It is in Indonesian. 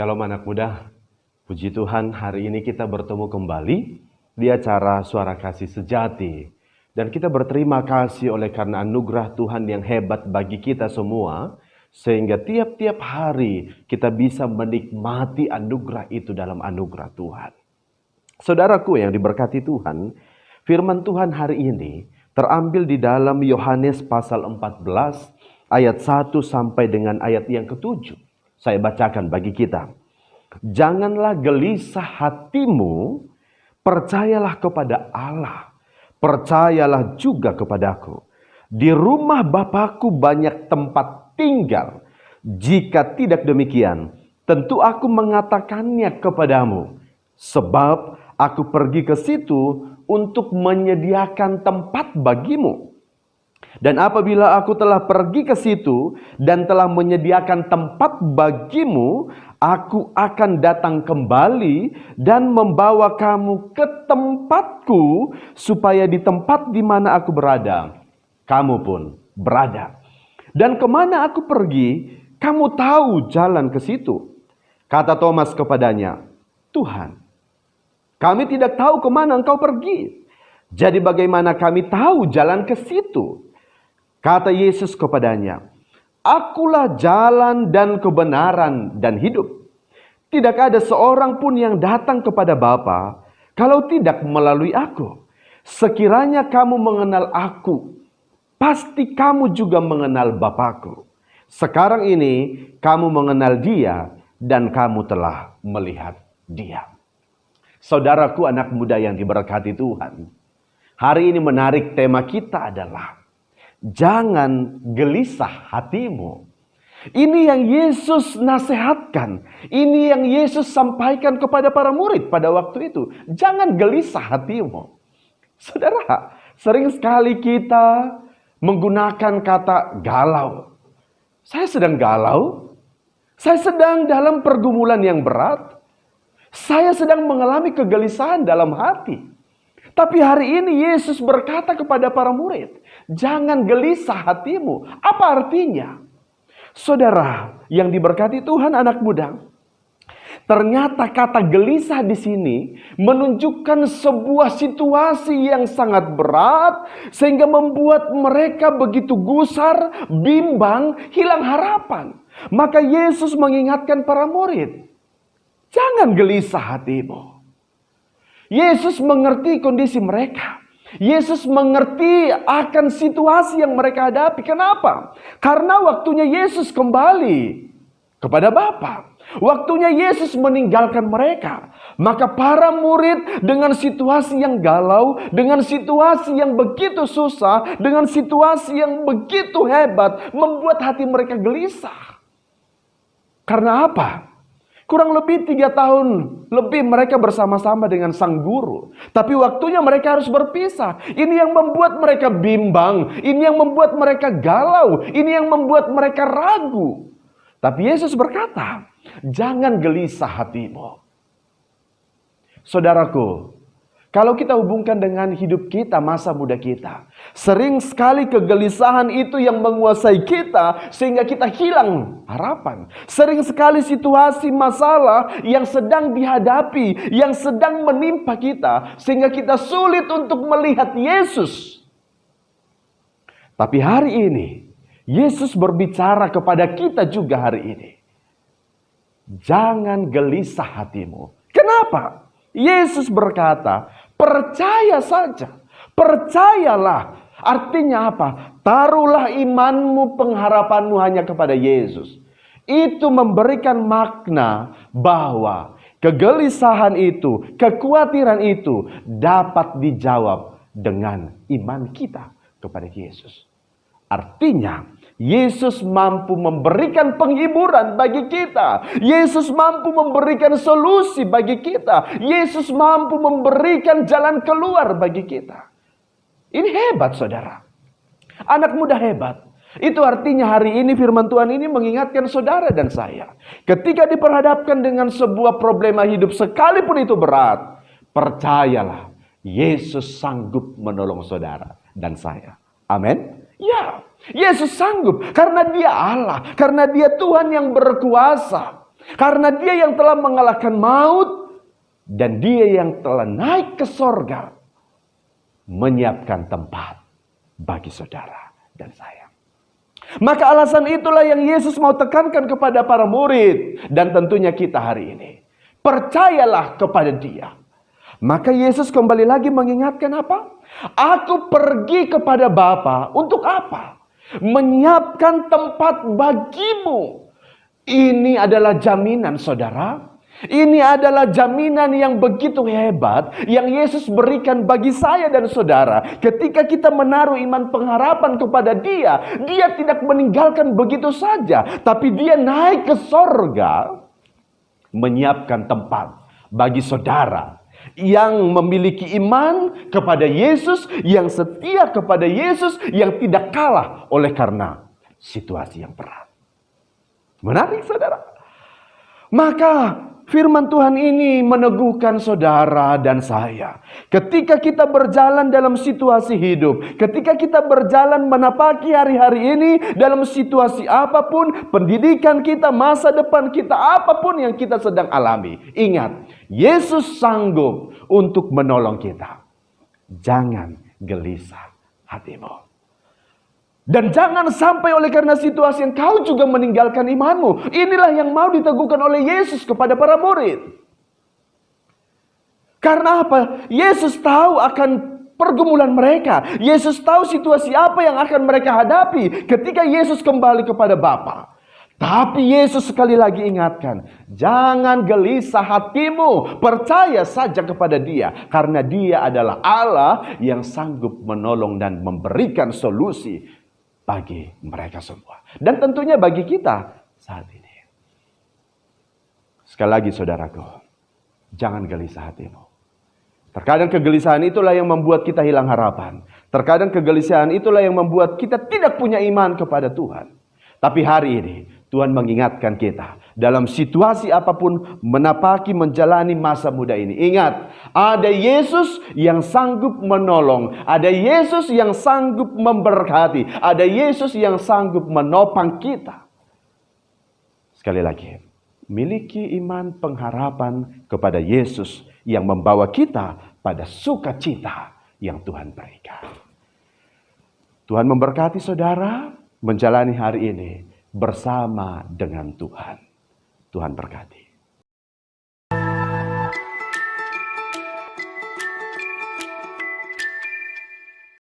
Shalom anak muda, puji Tuhan hari ini kita bertemu kembali di acara Suara Kasih Sejati. Dan kita berterima kasih oleh karena anugerah Tuhan yang hebat bagi kita semua. Sehingga tiap-tiap hari kita bisa menikmati anugerah itu dalam anugerah Tuhan. Saudaraku yang diberkati Tuhan, firman Tuhan hari ini terambil di dalam Yohanes pasal 14 ayat 1 sampai dengan ayat yang ke-7. Saya bacakan bagi kita. Janganlah gelisah hatimu, percayalah kepada Allah, percayalah juga kepadaku. Di rumah Bapakku banyak tempat tinggal. Jika tidak demikian, tentu aku mengatakannya kepadamu. Sebab aku pergi ke situ untuk menyediakan tempat bagimu. Dan apabila aku telah pergi ke situ dan telah menyediakan tempat bagimu, aku akan datang kembali dan membawa kamu ke tempatku, supaya di tempat di mana aku berada, kamu pun berada. Dan kemana aku pergi, kamu tahu jalan ke situ. Kata Thomas kepadanya, Tuhan, kami tidak tahu kemana engkau pergi. Jadi bagaimana kami tahu jalan ke situ? Kata Yesus kepadanya, Akulah jalan dan kebenaran dan hidup. Tidak ada seorang pun yang datang kepada Bapa kalau tidak melalui aku. Sekiranya kamu mengenal aku, pasti kamu juga mengenal Bapakku. Sekarang ini kamu mengenal Dia dan kamu telah melihat Dia. Saudaraku anak muda yang diberkati Tuhan, hari ini menarik tema kita adalah jangan gelisah hatimu. Ini yang Yesus nasihatkan. Ini yang Yesus sampaikan kepada para murid pada waktu itu. Jangan gelisah hatimu. Saudara, sering sekali kita menggunakan kata galau. Saya sedang galau. Saya sedang dalam pergumulan yang berat. Saya sedang mengalami kegelisahan dalam hati. Tapi hari ini Yesus berkata kepada para murid, jangan gelisah hatimu. Apa artinya? Saudara yang diberkati Tuhan anak muda, ternyata kata gelisah di sini menunjukkan sebuah situasi yang sangat berat sehingga membuat mereka begitu gusar, bimbang, hilang harapan. Maka Yesus mengingatkan para murid, jangan gelisah hatimu. Yesus mengerti kondisi mereka. Yesus mengerti akan situasi yang mereka hadapi. Kenapa? Karena waktunya Yesus kembali kepada Bapa. Waktunya Yesus meninggalkan mereka. Maka para murid dengan situasi yang galau, dengan situasi yang begitu susah, dengan situasi yang begitu hebat, membuat hati mereka gelisah. Karena apa? Kurang lebih 3 tahun lebih mereka bersama-sama dengan sang guru. Tapi waktunya mereka harus berpisah. Ini yang membuat mereka bimbang. Ini yang membuat mereka galau. Ini yang membuat mereka ragu. Tapi Yesus berkata, jangan gelisah hatimu. Saudaraku, kalau kita hubungkan dengan hidup kita, masa muda kita, sering sekali kegelisahan itu yang menguasai kita sehingga kita hilang harapan. Sering sekali situasi masalah yang sedang dihadapi, yang sedang menimpa kita sehingga kita sulit untuk melihat Yesus. Tapi hari ini Yesus berbicara kepada kita juga hari ini. Jangan gelisah hatimu. Kenapa? Yesus berkata, percaya saja, percayalah. Artinya apa? Taruhlah imanmu, pengharapanmu hanya kepada Yesus. Itu memberikan makna bahwa kegelisahan itu, kekhawatiran itu dapat dijawab dengan iman kita kepada Yesus. Artinya, Yesus mampu memberikan penghiburan bagi kita. Yesus mampu memberikan solusi bagi kita. Yesus mampu memberikan jalan keluar bagi kita. Ini hebat, saudara. Anak muda hebat. Itu artinya hari ini firman Tuhan ini mengingatkan saudara dan saya. Ketika diperhadapkan dengan sebuah problema hidup sekalipun itu berat, percayalah, Yesus sanggup menolong saudara dan saya. Amin. Ya, Yesus sanggup karena Dia Allah, karena Dia Tuhan yang berkuasa. Karena Dia yang telah mengalahkan maut dan Dia yang telah naik ke sorga, menyiapkan tempat bagi saudara dan saya. Maka alasan itulah yang Yesus mau tekankan kepada para murid dan tentunya kita hari ini. Percayalah kepada Dia. Maka Yesus kembali lagi mengingatkan apa? Aku pergi kepada Bapa untuk apa? Menyiapkan tempat bagimu. Ini adalah jaminan saudara. Ini adalah jaminan yang begitu hebat yang Yesus berikan bagi saya dan saudara. Ketika kita menaruh iman pengharapan kepada Dia, Dia tidak meninggalkan begitu saja, tapi Dia naik ke sorga, menyiapkan tempat bagi saudara yang memiliki iman kepada Yesus, yang setia kepada Yesus, yang tidak kalah oleh karena situasi yang berat. Menarik saudara. Maka firman Tuhan ini meneguhkan saudara dan saya. Ketika kita berjalan dalam situasi hidup, ketika kita berjalan menapaki hari-hari ini dalam situasi apapun, pendidikan kita, masa depan kita, apapun yang kita sedang alami, ingat, Yesus sanggup untuk menolong kita. Jangan gelisah hatimu. Dan jangan sampai oleh karena situasi yang kau juga meninggalkan imanmu. Inilah yang mau diteguhkan oleh Yesus kepada para murid. Karena apa? Yesus tahu akan pergumulan mereka. Yesus tahu situasi apa yang akan mereka hadapi ketika Yesus kembali kepada Bapa. Tapi Yesus sekali lagi ingatkan, jangan gelisah hatimu, percaya saja kepada Dia. Karena Dia adalah Allah yang sanggup menolong dan memberikan solusi bagi mereka semua. Dan tentunya bagi kita saat ini. Sekali lagi saudaraku, jangan gelisah hatimu. Terkadang kegelisahan itulah yang membuat kita hilang harapan. Terkadang kegelisahan itulah yang membuat kita tidak punya iman kepada Tuhan. Tapi hari ini Tuhan mengingatkan kita dalam situasi apapun menapaki menjalani masa muda ini. Ingat, ada Yesus yang sanggup menolong, ada Yesus yang sanggup memberkati, ada Yesus yang sanggup menopang kita. Sekali lagi, miliki iman pengharapan kepada Yesus yang membawa kita pada sukacita yang Tuhan berikan. Tuhan memberkati saudara menjalani hari ini bersama dengan Tuhan. Tuhan berkati.